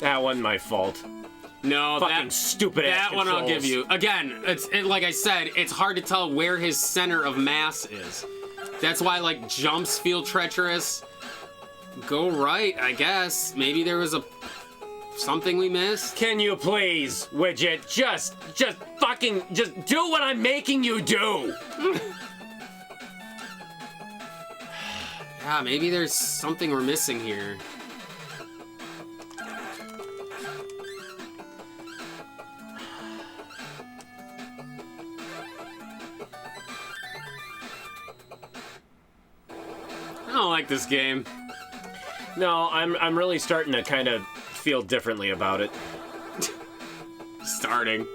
That wasn't my fault. No, Fucking stupid ass that one I'll controls. give you. Again, like I said, it's hard to tell where his center of mass is. That's why like jumps feel treacherous. Go right, I guess. Maybe there was something we missed. Can you please, Widget, just do what I'm making you do. Yeah, maybe there's something we're missing here. I don't like this game. No, I'm really starting to kind of feel differently about it. Starting.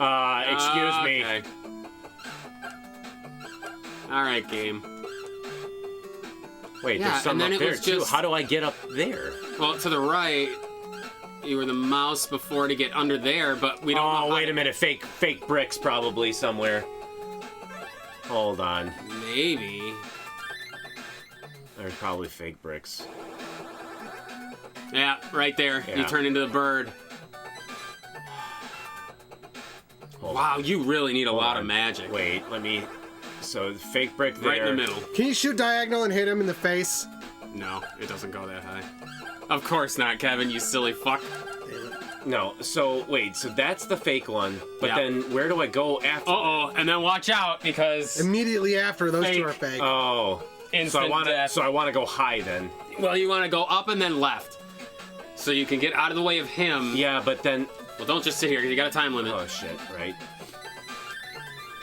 Excuse me. Okay. All right, game. Wait, Yeah, there's something and then up it there was too. just- How do I get up there? Well, to the right, you were the mouse before to get under there, but we don't know Oh, how wait to- a minute. Fake bricks probably somewhere. Hold on. Maybe. There's probably fake bricks. Yeah, right there. Yeah. You turn into the bird. Hold Wow, you really need a lot on. of magic. Wait, let me... So, the fake brick there. Right in the middle. Can you shoot diagonal and hit him in the face? No, it doesn't go that high. Of course not, Kevin, you silly fuck. No, so, wait, so that's the fake one. But Yeah. then, where do I go after? Uh-oh, and then watch out, because... Immediately after, those two Fake. are fake. Oh. Instant death. So I want to go high then. Well, you want to go up and then left. So you can get out of the way of him. Yeah, but then... Well, don't just sit here, because you got a time limit. Oh, shit, right.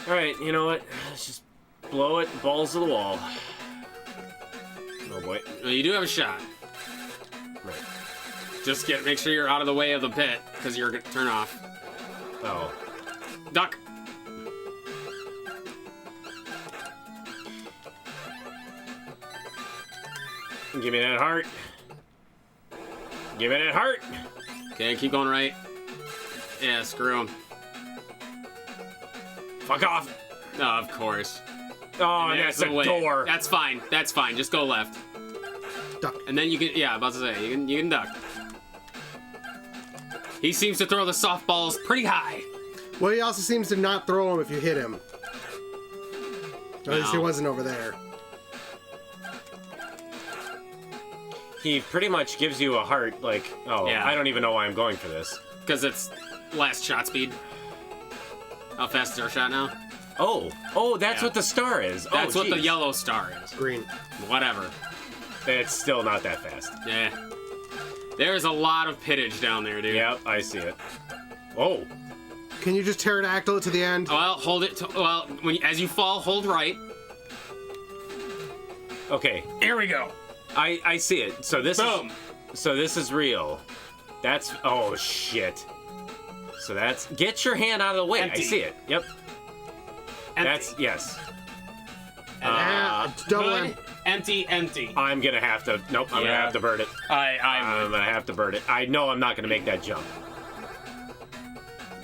Alright, you know what? Let's just blow it, balls to the wall. Oh, boy. Well, you do have a shot. Right. Just make sure you're out of the way of the pit, because you're going to turn off. Oh. Duck. Give me that heart. Give me that heart. Okay, keep going right. Yeah, screw him. Fuck off. No, of course. Oh, and that's the a way. door. That's fine. That's fine. Just go left. Duck. And then you can, yeah, about to say, you can duck. He seems to throw the softballs pretty high. Well, he also seems to not throw him if you hit him. At least he No. wasn't over there. He pretty much gives you a heart, like, oh, Yeah. I don't even know why I'm going for this. Because it's last shot speed. How fast is our shot now? Oh, that's Yeah. what the star is. That's oh, what the geez. yellow star is. Green. Whatever. It's still not that fast. Yeah. There's a lot of pittage down there, dude. Yep, I see it. Oh, Can you just pterodactyl it to the end? Well, hold it. Well, as you fall, hold right. okay. Here we go. I see it. So this Boom. this is real. That's oh shit. So that's get your hand out of the way. Empty. I see it. Yep. Empty. That's yes. It's double Good. M. Empty, empty. I'm gonna have to. Nope. I'm gonna Yeah. have to bird it. I'm I'm gonna have to bird it. I know I'm not gonna make that jump.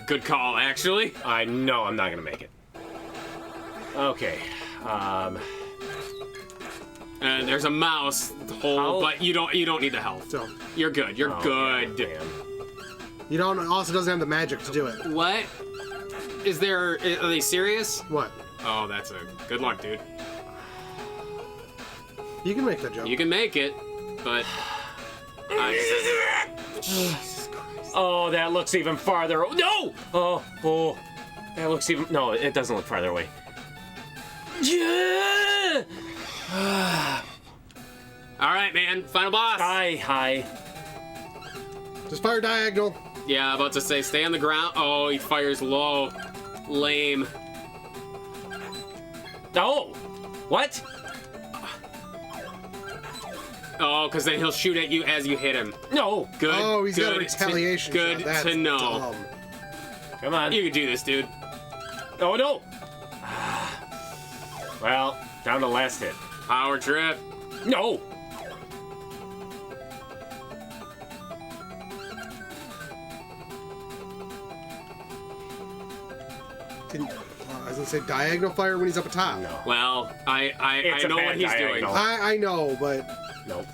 Good call, actually. I know I'm not gonna make it. Okay. And there's a mouse hole, How- but you don't need the health. So You're good. You're Oh, good. Damn. you don't. Also doesn't have the magic to do it. What? Is there? Are they serious? What? Oh, that's a good luck, dude. You can make that jump. You can make it, but Oh, that looks even farther. No! Oh. That looks even. No, it doesn't look farther away. Yeah! all right, man. Final boss. Hi. Just fire diagonal. Yeah, about to say, stay on the ground. Oh, he fires low. Lame. Oh! What? Oh, because then he'll shoot at you as you hit him. No! Good. Oh, he's got a good retaliation. Good shot. That's to know. dumb. Come on. You can do this, dude. Oh, no! Well, down to the last hit. Power trip. No! gonna say diagonal fire when he's up atop. No. Well, I It's a know what bad he's doing. diagonal. I know, but Nope.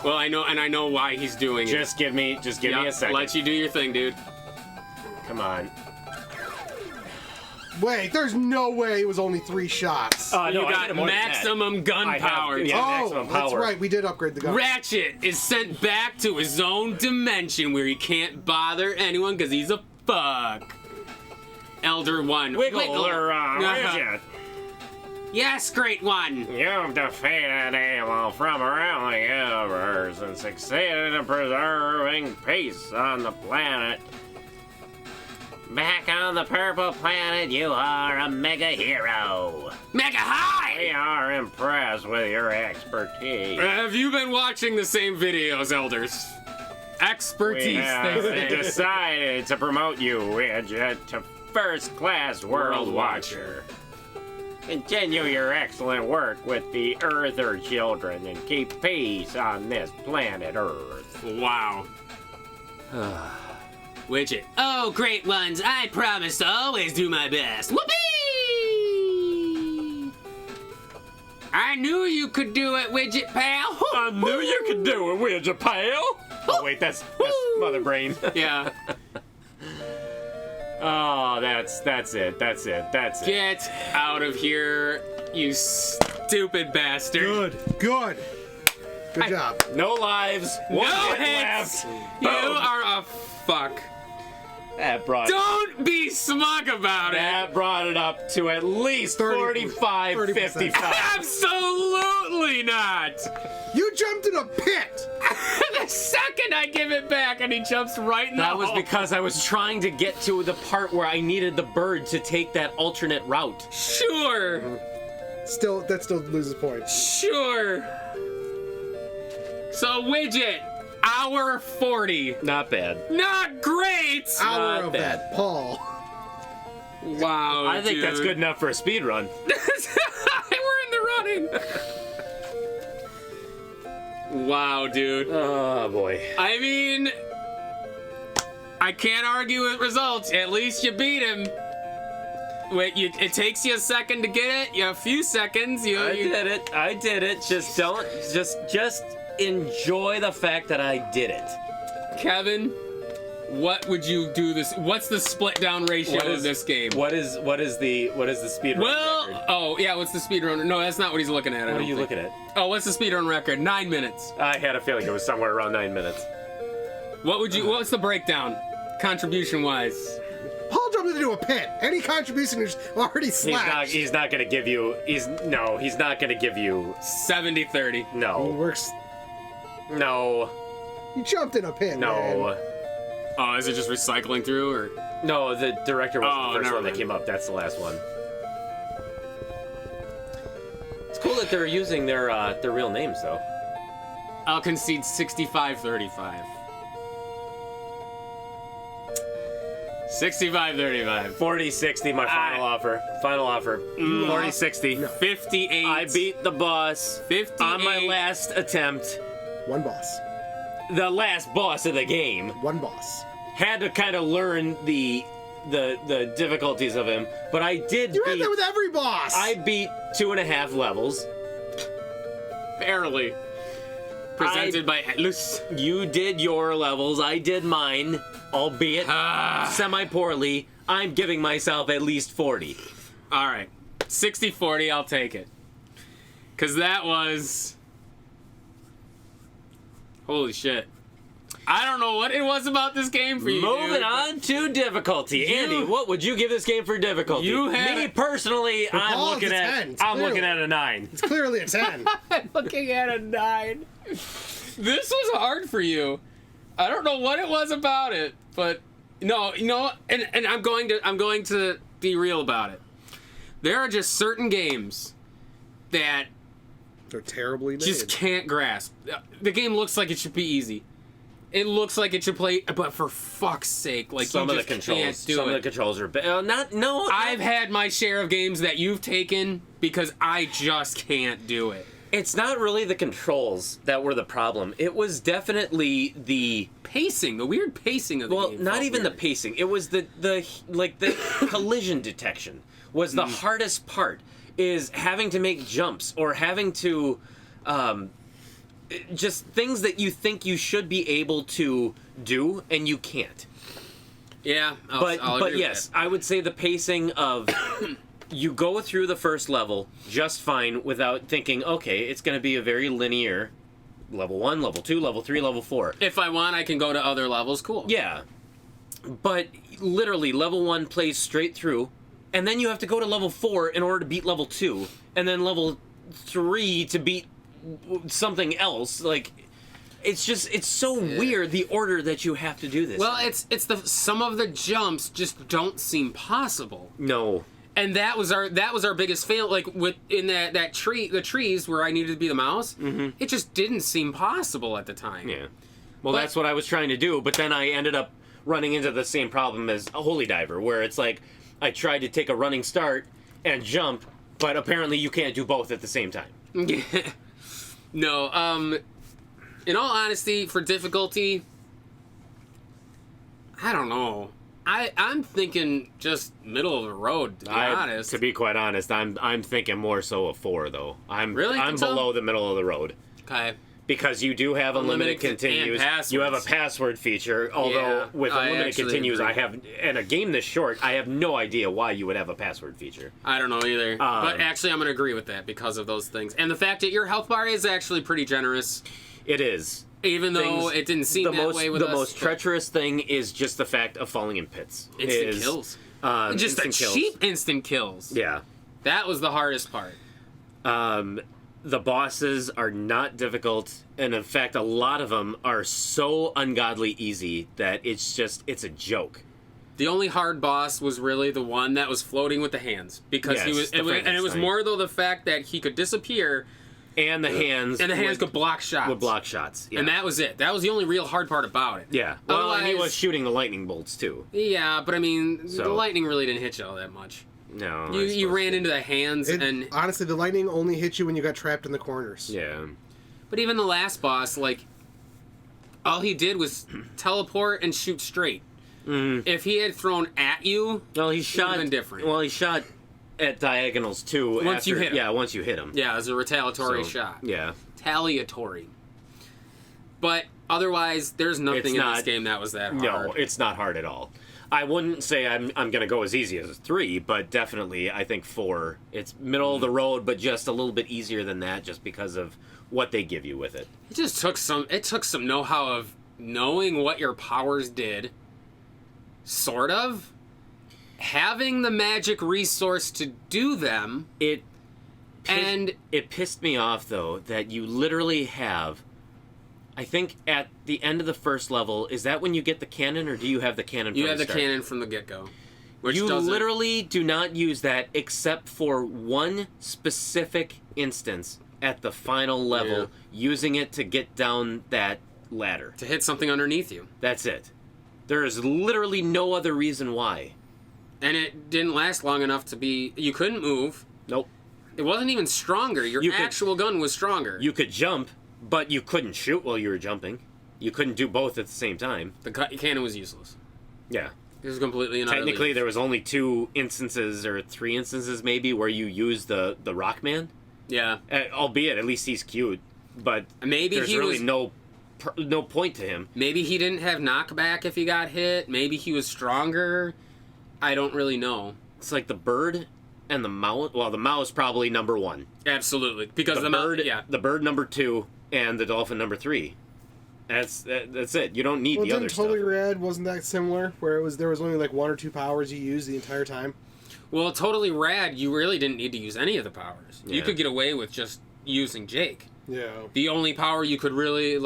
Well, I know why he's doing it. Just give me a second. Let you do your thing, dude. Come on. wait, there's no way it was only 3 shots. You I got did more than that. maximum gun I have- power. yeah. maximum that's power. right. We did upgrade the gun. Ratchet is sent back to his own dimension where he can't bother anyone because he's a fuck. Elder One. Wiggle or Widget. Yes, Great One. You've defeated evil from around the universe and succeeded in preserving peace on the planet. Back on the purple planet, you are a mega hero. Mega high! We are impressed with your expertise. Have you been watching the same videos, Elders? We Expertise, have they say. decided to promote you, Widget, to first-class World Watcher. Continue your excellent work with the Earther children and keep peace on this planet Earth. Wow. Widget. Oh, Great Ones, I promise to always do my best. Whoopee! I knew you could do it, Widget pal. I knew you could do it, Widget pal. Oh wait, that's Mother Brain. Yeah. Oh, that's it. Get out of here, you stupid bastard. Good job. No lives. One No hit hits. left. You Boom. are a fuck. That brought Don't be smug about it. that brought it up to at least 45, 30%. 55. Absolutely not. You jumped in a pit. The second I give it back and he jumps right in the That was hole. because I was trying to get to the part where I needed the bird to take that alternate route. Sure. That still loses points. Sure. So, Widget, hour 40. Not bad. Not great! Hour of bad. that, Paul. Wow, I think that's dude. good enough for a speed run. We're in the running. Wow, dude. Oh boy. I mean, I can't argue with results. At least you beat him. Wait, it takes you a second to get it. You have a few seconds. I did it. Just enjoy the fact that I did it. Kevin, what would you do this? What's the split down ratio of this game? What is the speed run record? Oh yeah, what's the speed run? No, that's not what he's looking at. What are you looking at? Oh, what's the speed run record? 9 minutes. I had a feeling it was somewhere around 9 minutes. What's the breakdown, contribution wise? Paul jumped into a pit. Any contribution is already slashed. He's not gonna give you. He's not gonna give you. 70-30. He No. works. No. You jumped in a pit. Man. No. Oh, is it just recycling through or? No. The director was Oh, the first never one that mind. came up. That's the last one. It's cool that they're using their real names though. I'll concede 65-35. 65-35. 40-60, my final offer. Final offer. 40-60. 58. I beat the boss 58. on my last attempt. One boss. The last boss of the game. One boss. Had to kind of learn the difficulties of him, but I did You had beat. that with every boss. I beat 2.5 levels. Barely. Presented by Atlus. You did your levels. I did mine, albeit semi-poorly. I'm giving myself at least 40. All right. 60-40, I'll take it. Because that was... Holy shit. I don't know what it was about this game for you, Moving dude. on to difficulty. Andy, what would you give this game for difficulty? You had Me it- personally, I'm Paul, looking it's a at 10, I'm clearly. looking at a 9. It's clearly a 10. Looking at a 9. This was hard for you. I don't know what it was about it, but no, and I'm going to be real about it. There are just certain games that They're terribly made. just can't grasp. The game looks like it should be easy. It looks like it should play, but for fuck's sake, like Some you of the just controls, can't do some it. of the controls are no. I've had my share of games that you've taken because I just can't do it. It's not really the controls that were the problem. It was definitely the Pacing, the weird pacing of the game. not felt even the weird. pacing. It was the collision detection. was the hardest part. Is having to make jumps or having to just things that you think you should be able to do and you can't. Yeah, I'll But agree with yes, that. I would say the pacing of you go through the first level just fine without thinking, okay, it's going to be a very linear level 1, level 2, level 3, level 4. If I want, I can go to other levels. Cool. Yeah. But literally, level 1 plays straight through, and then you have to go to level 4 in order to beat level 2, and then level 3 to beat something else. Like, it's so weird, the order that you have to do this. Well, it's some of the jumps just don't seem possible. No. And that was our biggest fail. Like in that tree, the trees where I needed to be the mouse, it just didn't seem possible at the time. Yeah. Well, that's what I was trying to do, but then I ended up running into the same problem as a Holy Diver, where it's like, I tried to take a running start and jump, but apparently you can't do both at the same time. No, in all honesty, for difficulty, I don't know. I'm thinking just middle of the road, to be honest. To be quite honest, I'm thinking more so a 4 though. I'm Think so? below the middle of the road. Okay. Because you do have unlimited Unlimited continues. and You have a password feature, although Yeah, with I unlimited actually continues, agree. I have, and a game this short, I have no idea why you would have a password feature. I don't know either. But actually, I'm going to agree with that because of those things. And the fact that your health bar is actually pretty generous, It is. even though it didn't seem that way with us. The most treacherous thing is just the fact of falling in pits. Instant kills. Just instant kills. cheap instant kills. Yeah. That was the hardest part. The bosses are not difficult, and in fact, a lot of them are so ungodly easy that it's a joke. The only hard boss was really the one that was floating with the hands, because he Yes, was, the and it was Frankenstein. more though the fact that he could disappear And the hands could block shots. would block shots. Yeah. And that was it. That was the only real hard part about it. Yeah. Well, and he Otherwise- was shooting the lightning bolts too. Yeah, but I mean, the So- lightning really didn't hit you all that much. No. I You suppose ran so. into the hands, and Honestly, the lightning only hit you when you got trapped in the corners. Yeah. but even the last boss, like, all he did was teleport and shoot straight. If he had thrown at you, Well, he shot. been different. Well, he shot at diagonals too. Once you hit him. Yeah, once you hit him. yeah, it was a retaliatory So, shot. Yeah. Retaliatory. But otherwise, there's nothing It's in not- this game that was that hard. No, it's not hard at all. I wouldn't say I'm going to go as easy as 3, but definitely I think 4. It's middle of the road, but just a little bit easier than that, just because of what they give you with it. It just took some know-how of knowing what your powers did, sort of, having the magic resource to do them, It and pissed me off though that you literally have. I think at the end of the first level, is that when you get the cannon, or do you have the cannon? you from have the start? cannon from the get-go. Which You doesn't- literally do not use that except for one specific instance at the final level, Yeah. using it to get down that ladder. to hit something underneath you. That's it. There is literally no other reason why. And it didn't last long enough to be... You couldn't move. Nope. It wasn't even stronger. Your You could- actual gun was stronger. You could jump, but you couldn't shoot while you were jumping. You couldn't do both at the same time. The cannon was useless. Yeah. It was completely and utterly Technically, useless. there was only 2 instances, or 3 instances maybe, where you used the Rockman. Yeah. Albeit, at least he's cute. But Maybe there's he really was... no point to him. Maybe he didn't have knockback if he got hit. Maybe he was stronger. I don't really know. It's like the bird and the mouse. Well, the mouse probably number 1. Absolutely, because the bird, yeah. the bird number 2, and the dolphin number 3. That's it. You don't need Well, the other didn't Totally stuff. Rad, wasn't that similar? Where there was only like 1 or 2 powers you used the entire time? Well, Totally Rad, you really didn't need to use any of the powers. You Yeah. could get away with just using Jake. Yeah. The only power you could really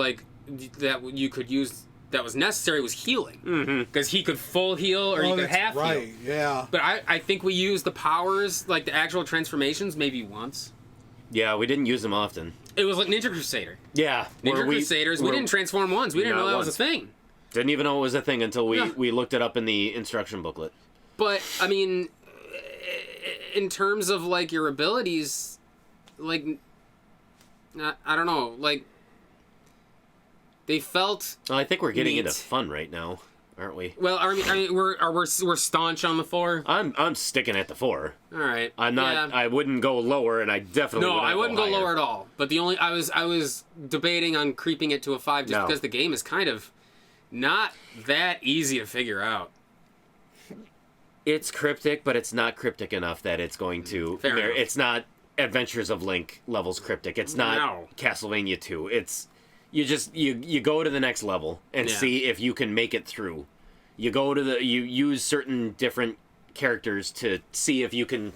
that you could use that was necessary was healing, because he could full heal or he could that's half right. heal. Yeah. But I think we used the powers, like the actual transformations, maybe once. Yeah, we didn't use them often. It was like Ninja Crusader. Yeah. Ninja Crusaders, we didn't transform once. We didn't know Not that was a once. thing. Didn't even know it was a thing until Yeah. we looked it up in the instruction booklet. But I mean, in terms of like your abilities, like I don't know, like they felt Well, I think we're getting Neat. into fun right now. aren't we? Well, I mean, we're staunch on the 4. I'm sticking at the 4. All right. I'm not. Yeah. I wouldn't go lower, and I definitely No, I wouldn't go higher. lower at all. But the only I was debating on creeping it to a 5 just No. because the game is kind of not that easy to figure out. It's cryptic, but it's not cryptic enough that it's going to. Fair enough. It's not Adventures of Link levels cryptic. It's not No. Castlevania 2. It's you go to the next level and Yeah. see if you can make it through. You use certain different characters to see if you can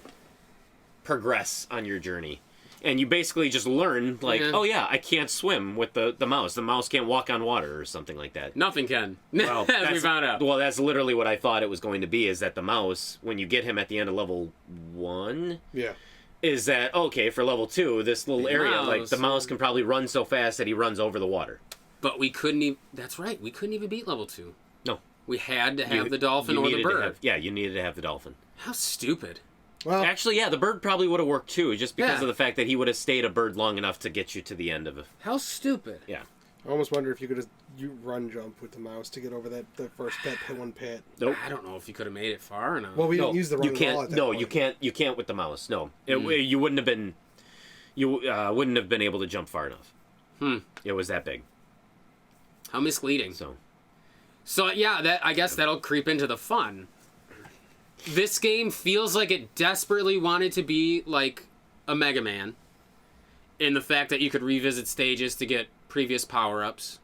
progress on your journey. And you basically just learn, like, Yeah. oh yeah, I can't swim with the mouse. The mouse can't walk on water or something like that. Nothing can. Well, As we found out. Well, that's literally what I thought it was going to be, is that the mouse, when you get him at the end of level 1, Yeah. is that, okay, for level 2, this little The area, like, the mouse. mouse can probably run so fast that he runs over the water. But we couldn't even. That's right. We couldn't even beat level 2. No. We had to have You- the dolphin you or the needed to bird. have- you needed to have the dolphin. How stupid. Well, Actually, yeah, the bird probably would have worked too, just because Yeah. of the fact that he would have stayed a bird long enough to get you to the end of it. How stupid. Yeah. I almost wonder if you could just run jump with the mouse to get over the first pit. Nope. I don't know if you could have made it far enough. Well, we No, didn't use the run you can't. wall at that No, point. you can't. You can't with the mouse. No, you wouldn't have been. You wouldn't have been able to jump far enough. It was that big. How misleading. So Yeah, that I guess that'll creep into the fun. This game feels like it desperately wanted to be like a Mega Man, in the fact that you could revisit stages to get previous power-ups,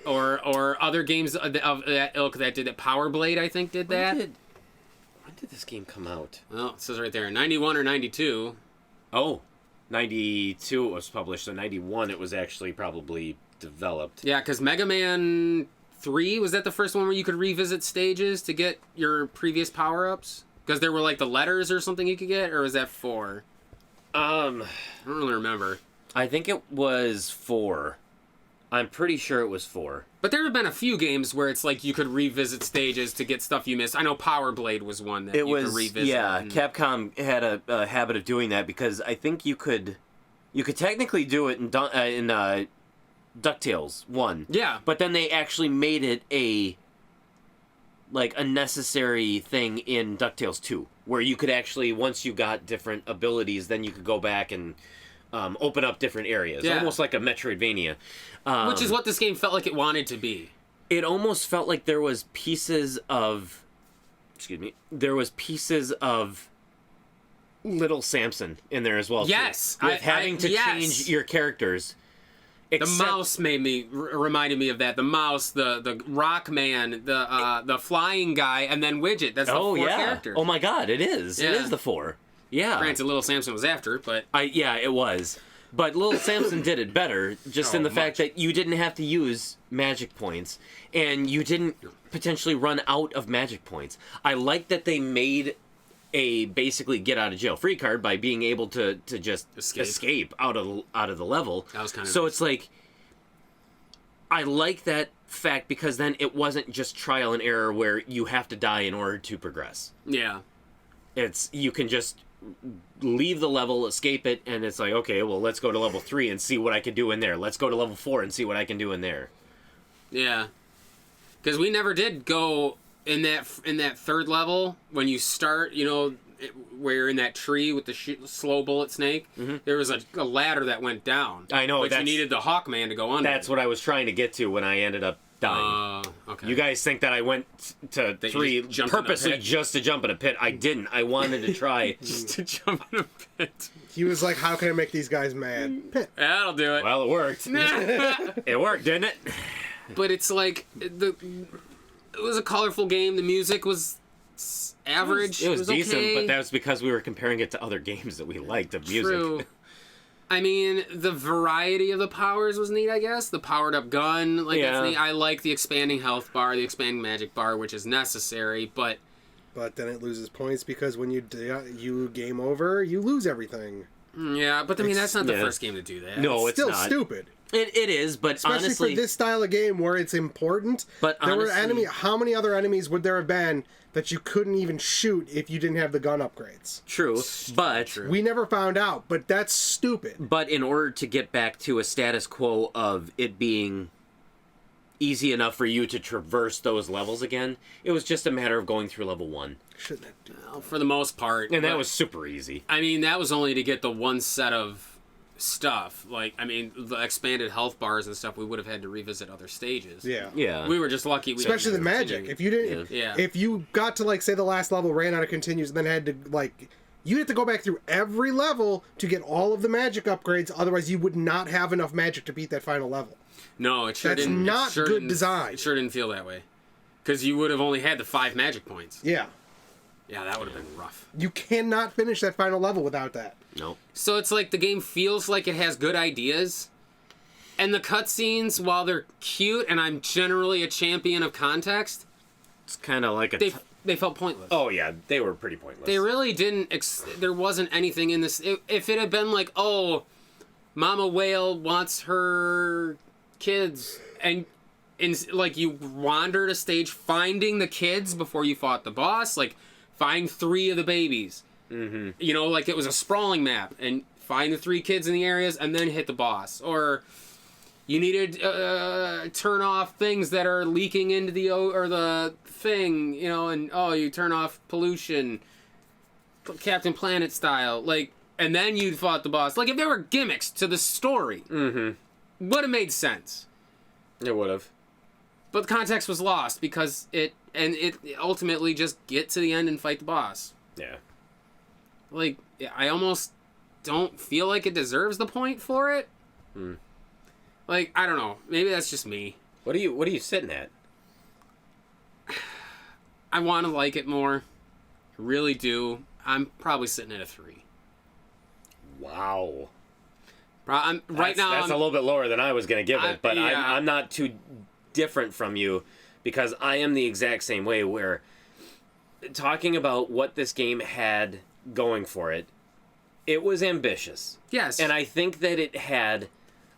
or other games of that ilk that did that. Power Blade, I think, did that. when did this game come out? Well, it says right there, 91 or 92. Oh, 92 it was published. So 91 it was actually probably developed. Yeah, because Mega Man 3, was that the first one where you could revisit stages to get your previous power-ups? Because there were like the letters or something you could get, or was that 4? I don't really remember. I think it was 4. I'm pretty sure it was 4. But there have been a few games where it's like you could revisit stages to get stuff you missed. I know Power Blade was one that It you was could revisit. yeah. and- Capcom had a habit of doing that because I think you could technically do it in DuckTales 1. Yeah. But then they actually made it a necessary thing in DuckTales 2, where you could actually, once you got different abilities, then you could go back and open up different areas. Yeah. Almost like a Metroidvania. Which is what this game felt like it wanted to be. It almost felt like there was pieces of Little Samson in there as well. too. Yes, With having to yes. change your characters. The mouse reminded me of that. The mouse, the rock man, the flying guy, and then Widget. That's the four characters. Oh my god, it is. It Yeah. is the 4. Yeah. Granted, Little Samson was after, but It was. But Little Samson did it better, just in the fact much. that you didn't have to use magic points, and you didn't potentially run out of magic points. I like that they made a basically get out of jail free card by being able to just escape out of the level. That was kind of so nice. it's like, I like that fact because then it wasn't just trial and error where you have to die in order to progress. yeah. It's, you can just leave the level, escape it, and it's like, okay, well, let's go to level 3 and see what I can do in there. Let's go to level 4 and see what I can do in there. Yeah, because we never did go in that third level when you start. Where you're in that tree with the slow bullet snake. Mm-hmm. There was a ladder that went down. I know, but you that's- needed the Hawkman to go under. That's what I was trying to get to when I ended up dying. Okay. You guys think that I went to That you 3 just jumped in a purposely pit? just to jump in a pit? I didn't. I wanted to try. just to jump in a pit. He was like, "How can I make these guys mad?" Pit. That'll do it. Well, it worked. It worked, didn't it? But it's like it was a colorful game. The music was average. It was decent, okay. but that was because we were comparing it to other games that we liked of music. True. I mean, the variety of the powers was neat, I guess. The powered up gun, that's neat. I like the expanding health bar, the expanding magic bar, which is necessary, but then it loses points because when you game over, you lose everything. yeah, but I mean, that's not the Yeah. first game to do that. No, it's Still not. stupid. It is, but Especially honestly, for this style of game where it's important. But there were honestly- how many other enemies would there have been that you couldn't even shoot if you didn't have the gun upgrades? true. But We never found out, but that's stupid. But in order to get back to a status quo of it being easy enough for you to traverse those levels again. It was just a matter of going through level 1. Shouldn't have done Well, for the most part. And that was super easy. I mean, that was only to get the one set of stuff. Like, I mean, the expanded health bars and stuff, we would have had to revisit other stages. Yeah. Yeah. We were just lucky. Especially the magic. continued. If you didn't, Yeah. if you got to like say the last level, ran out of continues, and then had to like, you had to go back through every level to get all of the magic upgrades. Otherwise, you would not have enough magic to beat that final level. No, it sure That's didn't. not it sure good didn't- design. It sure didn't feel that way. Because you would have only had the 5 magic points. Yeah, Yeah, that would have been rough. you cannot finish that final level without that. Nope. So it's like the game feels like it has good ideas. And the cutscenes, while they're cute, and I'm generally a champion of context, It's kind of like a... they felt pointless. oh, yeah. They were pretty pointless. They really didn't. There wasn't anything in this. If it had been like, oh, Mama Whale wants her kids, and like you wandered a stage finding the kids before you fought the boss, like find 3 of the babies. Mm-hmm. You know, like it was a sprawling map, and find the 3 kids in the areas, and then hit the boss. Or you needed turn off things that are leaking into the or the thing, you know, and you turn off pollution, Captain Planet style, like, and then you fought the boss. Like if there were gimmicks to the story, would have made sense. It would have. But the context was lost because it ultimately just get to the end and fight the boss. Yeah. Like I almost don't feel like it deserves the point for it. Like I don't know. Maybe that's just me. What are you sitting at? I want to like it more. I really do. I'm probably sitting at a 3. Wow. Right now. That's a little bit lower than I was going to give it, but yeah. I'm not too different from you because I am the exact same way where talking about what this game had going for it, it was ambitious. Yes. And I think that it had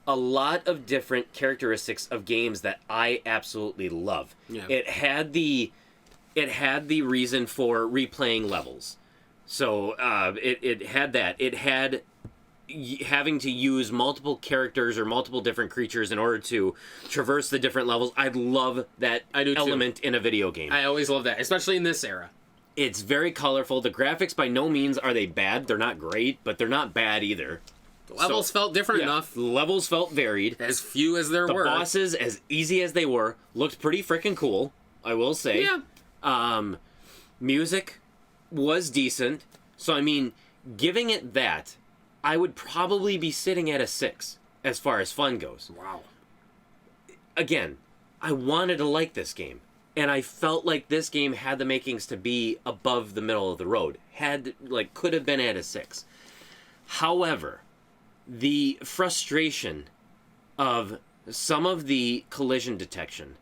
a lot of different characteristics of games that I absolutely love. Yeah. It had the reason for replaying levels. So it had that. It had having to use multiple characters or multiple different creatures in order to traverse the different levels. I love that element in a video game. I always love that, especially in this era. It's very colorful. The graphics, by no means are they bad. They're not great, but they're not bad either. The levels felt different enough. The levels felt varied. As few as there were. The bosses, as easy as they were, looked pretty freaking cool, I will say. Yeah. Music was decent. So, I mean, giving it that, I would probably be sitting at a 6 as far as fun goes. Wow. Again, I wanted to like this game. And I felt like this game had the makings to be above the middle of the road. Could have been at a 6. However, the frustration of some of the collision detection,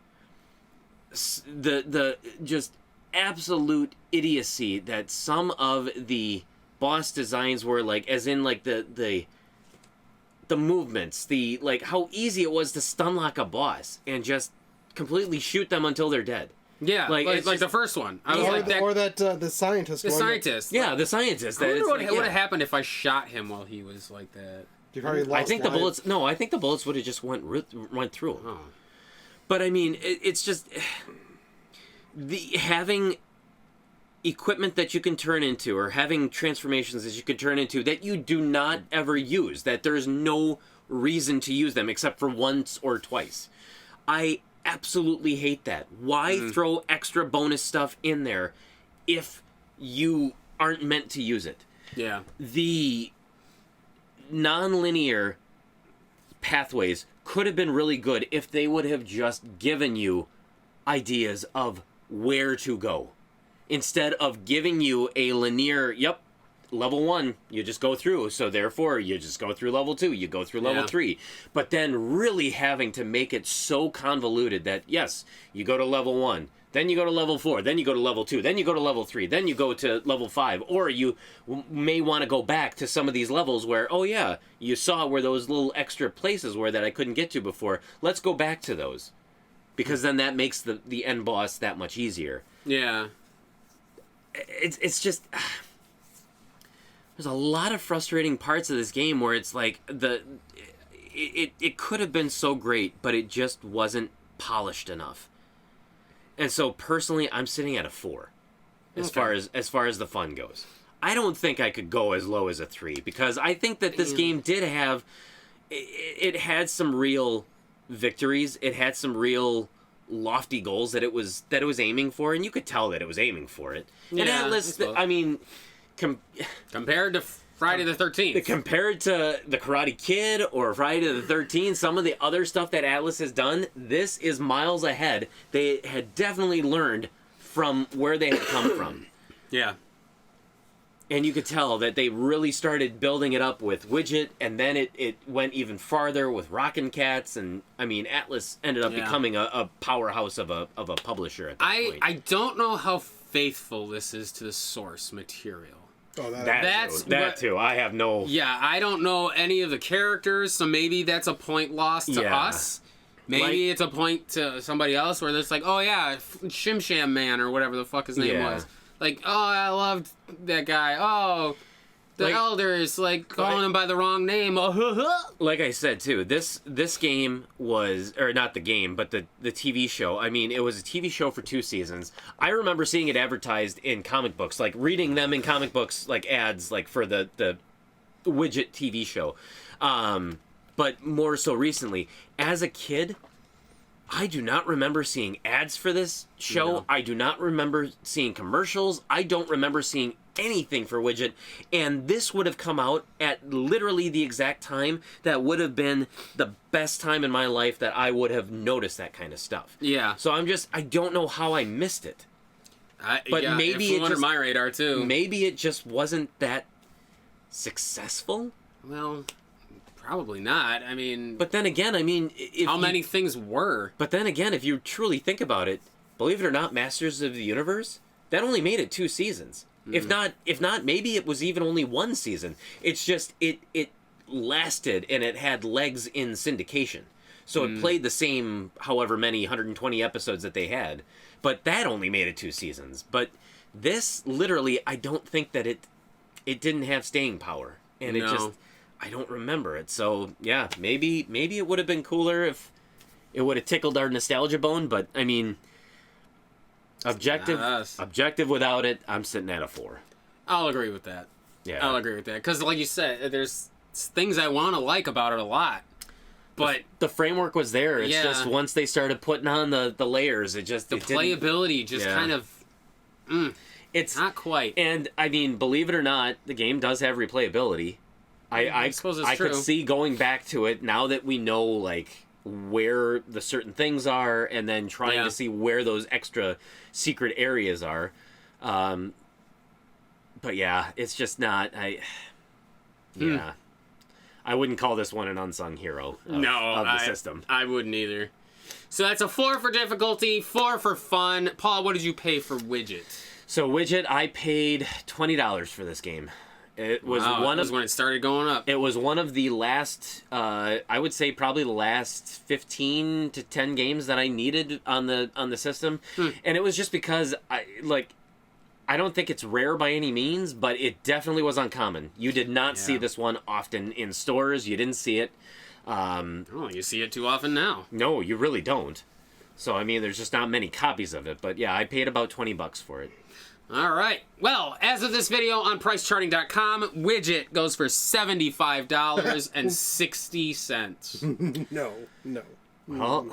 the just absolute idiocy that some of the boss designs were, like, as in like the movements, the like how easy it was to stun lock a boss and just completely shoot them until they're dead. Yeah, like just, the first one. I was Or, like the, that, or that the scientist. the one scientist. Yeah, the scientist. I wonder what like, would have happened if I shot him while he was like that. That you've already lost I think the lives. bullets. No, I think the bullets would have just went through him. Oh. But I mean, it's just having equipment that you can turn into, or having transformations that you can turn into that you do not ever use. That there's no reason to use them except for once or twice. I absolutely hate that. Why throw extra bonus stuff in there if you aren't meant to use it? Yeah. The non-linear pathways could have been really good if they would have just given you ideas of where to go instead of giving you a linear, level 1 you just go through, so therefore you just go through level 2, you go through level 3, but then really having to make it so convoluted that yes, you go to level 1, then you go to level 4, then you go to level 2, then you go to level 3, then you go to level 5, or you may want to go back to some of these levels where, oh yeah, you saw where those little extra places were that I couldn't get to before, let's go back to those, because then that makes the end boss that much easier. Yeah. It's just there's a lot of frustrating parts of this game where it's like it could have been so great, but it just wasn't polished enough. And so personally, I'm sitting at a 4 as far as the fun goes. I don't think I could go as low as a 3 because I think that this game did have it had some real victories. It had some real lofty goals that it was aiming for, and you could tell that it was aiming for it. Yeah, and Atlus, I mean, compared to Friday the 13th, compared to the Karate Kid or Friday the 13th, some of the other stuff that Atlus has done, this is miles ahead. They had definitely learned from where they had come from. Yeah. And you could tell that they really started building it up with Widget, and then it went even farther with Rockin' Cats, and I mean Atlus ended up becoming a powerhouse of a publisher at that point. I don't know how faithful this is to the source material. Oh, that too. I have no. Yeah, I don't know any of the characters, so maybe that's a point lost to us. Maybe it's a point to somebody else where it's like, oh yeah, Shim Sham Man or whatever the fuck his name was. Like, oh, I loved that guy. Oh, the elders, like, calling him by the wrong name. Like I said, too, this game was, or not the game, but the TV show. I mean, it was a TV show for 2 seasons. I remember seeing it advertised in comic books, like, reading them in comic books, like, ads, like, for the Widget TV show. But more so recently. As a kid, I do not remember seeing ads for this show. No. I do not remember seeing commercials. I don't remember seeing anything for Widget. And this would have come out at literally the exact time that would have been the best time in my life that I would have noticed that kind of stuff. Yeah. So I don't know how I missed it. But maybe it flew under my radar too. Maybe it just wasn't that successful. Well, probably not. I mean... But then again, I mean... How many things were? But then again, if you truly think about it, believe it or not, Masters of the Universe, that only made it 2 seasons. If not, maybe it was even only 1 season. It's just, it lasted, and it had legs in syndication. So it played the same, however many, 120 episodes that they had. But that only made it 2 seasons. But this, literally, I don't think that it didn't have staying power. And it just... I don't remember it, so yeah, maybe it would have been cooler if it would have tickled our nostalgia bone. But I mean, objective without it, I'm sitting at a 4. I'll agree with that. Yeah, I'll agree with that because, like you said, there's things I want to like about it a lot, but the framework was there. It's just once they started putting on the layers, the playability just kind of. It's not quite. And I mean, believe it or not, the game does have replayability. I suppose it's true. I could see going back to it now that we know like where the certain things are, and then trying to see where those extra secret areas are. But yeah, it's just not. I wouldn't call this one an unsung hero of the system. I wouldn't either. So that's a 4 for difficulty, 4 for fun. Paul, what did you pay for Widget? So Widget, I paid $20 for this game. It was when it started going up. It was one of the last, I would say probably the last 15 to 10 games that I needed on the system. And it was just because I don't think it's rare by any means, but it definitely was uncommon. You did not see this one often in stores. You didn't see it. You see it too often now. No, you really don't. So I mean, there's just not many copies of it. But yeah, I paid about $20 for it. All right. Well, as of this video on PriceCharting.com, Widget goes for $75.60. No. Well,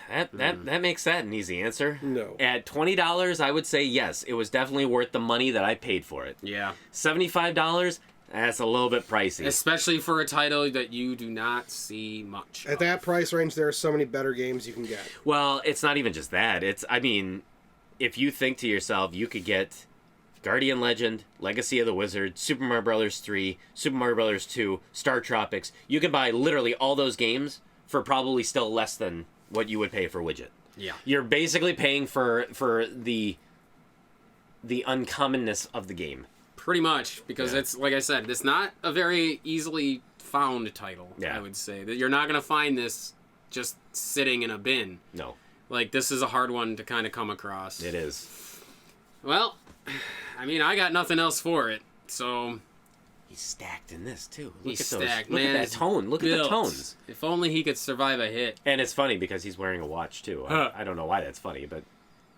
that makes that an easy answer. No. At $20, I would say yes. It was definitely worth the money that I paid for it. Yeah. $75, that's a little bit pricey. Especially for a title that you do not see much At that price range, there are so many better games you can get. Well, it's not even just that. I mean, if you think to yourself, you could get Guardian Legend, Legacy of the Wizard, Super Mario Bros. 3, Super Mario Bros. 2, Star Tropics. You can buy literally all those games for probably still less than what you would pay for Widget. Yeah. You're basically paying for the uncommonness of the game. Pretty much, because it's, like I said, it's not a very easily found title, I would say. That you're not going to find this just sitting in a bin. No. Like, this is a hard one to kind of come across. It is. Well, I mean, I got nothing else for it, so He's stacked in this too. He's Look at stacked, those. man. Look at that tone. Look at the Built. tones. If only he could survive a hit. And it's funny because he's wearing a watch too. Huh. I don't know why that's funny, but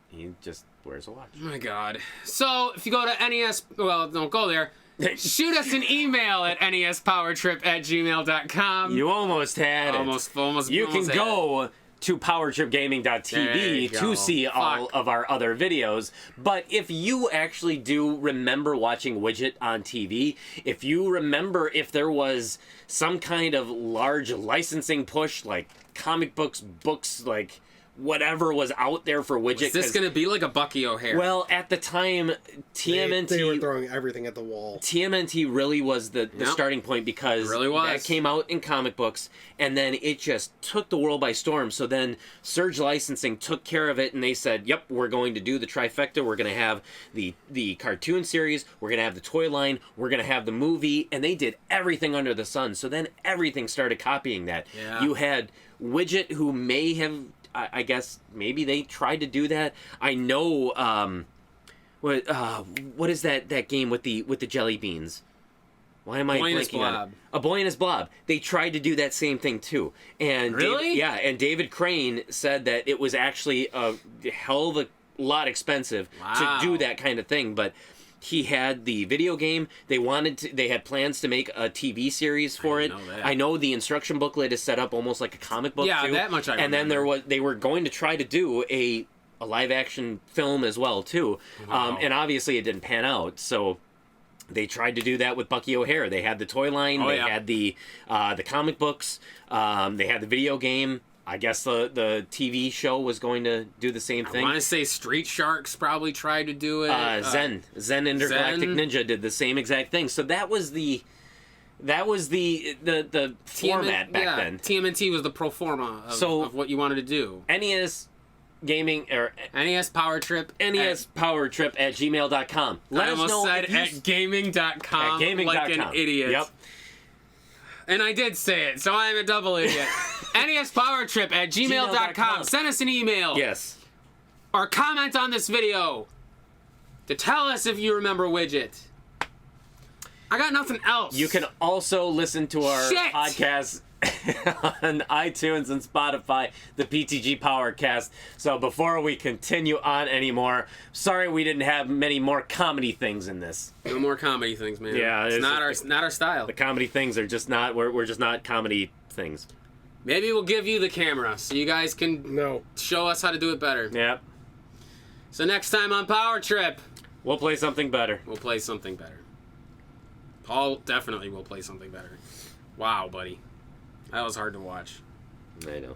he just wears a watch. Oh my God. So if you go to NES, well, don't go there. Shoot us an email at nespowertrip@gmail.com. You almost had it. Almost. You can had it. go to There powertripgaming.tv you to go. see all Fuck. of our other videos. But if you actually do remember watching Widget on TV, if you remember if there was some kind of large licensing push, like comic books, like whatever was out there for Widget. Is this going to be like a Bucky O'Hare? Well, at the time, TMNT... They were throwing everything at the wall. TMNT really was the Yep. starting point because It really was. that came out in comic books, and then it just took the world by storm. So then Surge Licensing took care of it, and they said, yep, we're going to do the trifecta. We're going to have the cartoon series, we're going to have the toy line, we're going to have the movie, and they did everything under the sun. So then everything started copying that. Yeah. You had Widget, who may have... I guess maybe they tried to do that. I know. What is that game with the jelly beans? Why am I Boy and His blanking on it? Blob. A Boy and His Blob. They tried to do that same thing too. And Really? and David Crane said that it was actually a hell of a lot expensive Wow. to do that kind of thing, but. He had the video game. They had plans to make a TV series for it. didn't know that. I know the instruction booklet is set up almost like a comic book. Yeah, too. that much I And then remember. they were going to try to do a live action film as well too. Wow. And obviously it didn't pan out. So they tried to do that with Bucky O'Hare. They had the toy line. They had the comic books. They had the video game. I guess the TV show was going to do the same I thing. want to say Street Sharks probably tried to do it. Zen Intergalactic Zen. Ninja did the same exact thing. So that was the format back then. TMNT was the pro forma of what you wanted to do. NES gaming or NES Power Trip. NES Power Trip at gmail.com. Let I us almost know said if you at gaming.com at gaming.com. like an idiot. Yep. And I did say it, so I'm a double idiot. NES Power Trip at gmail.com. Send us an email. Yes. Or comment on this video to tell us if you remember Widget. I got nothing else. You can also listen to our Shit! podcast on iTunes and Spotify, the PTG Powercast. So before we continue on anymore, sorry we didn't have many more comedy things in this. No more comedy things, man. Yeah, it's it's- not our style. The comedy things are just not, we're just not comedy things. Maybe we'll give you the camera so you guys can No. show us how to do it better. Yep. So next time on Power Trip, We'll play something better. we'll play something better. Paul definitely will play something better. Wow, buddy. That was hard to watch. I know.